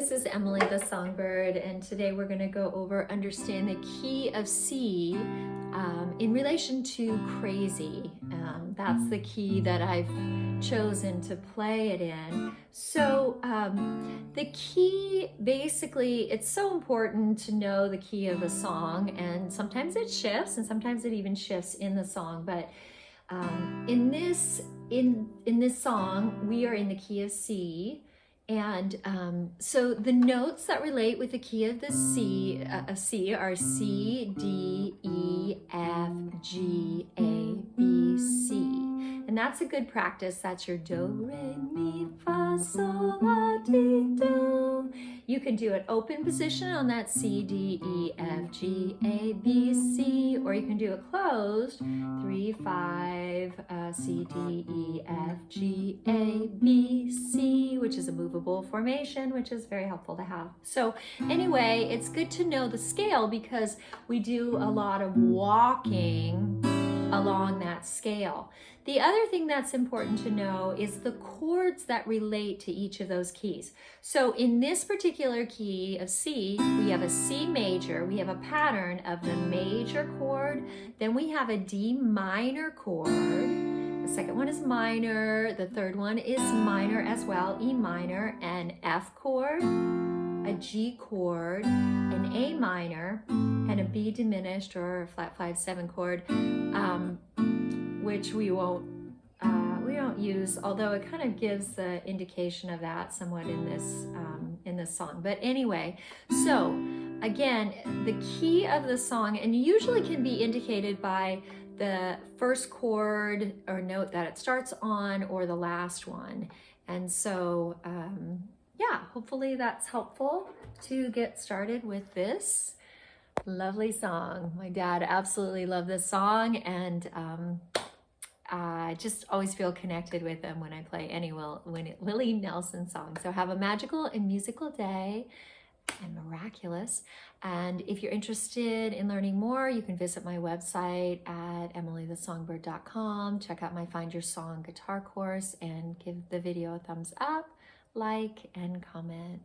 this is Emily the Songbird, and today we're going to go over understand the key of C in relation to crazy. That's the key that I've chosen to play it in. So the key, basically, it's so important to know the key of a song, and sometimes it shifts and sometimes it even shifts in the song, but in this song we are in the key of C. And so the notes that relate with the key of the C are C, D, E, F, G, A, B, C. And that's a good practice. That's your do, re, mi, fa, sol, la, ti, do. You can do an open position on that C, D, E, F, G, A, B, C, or you can do it closed, 3, 5, C, D, E, F, G, A, B, C, which is a movable formation, which is very helpful to have. So anyway, it's good to know the scale because we do a lot of walking along that scale. The other thing that's important to know is the chords that relate to each of those keys. So in this particular key of C, we have a C major, we have a pattern of the major chord, then we have a D minor chord, the second one is minor, the third one is minor as well, E minor, an F chord, a G chord, an A minor, and a B diminished or flat 5/7 chord, which we don't use, although it kind of gives the indication of that somewhat in this song. But anyway, so again, the key of the song, and usually can be indicated by the first chord or note that it starts on or the last one. And so yeah, hopefully that's helpful to get started with this lovely song. My dad absolutely loved this song, and I just always feel connected with them when I play any Willie Nelson song. So have a magical and musical day and miraculous. And if you're interested in learning more, you can visit my website at emilythesongbird.com. Check out my Find Your Song guitar course and give the video a thumbs up, like, and comment.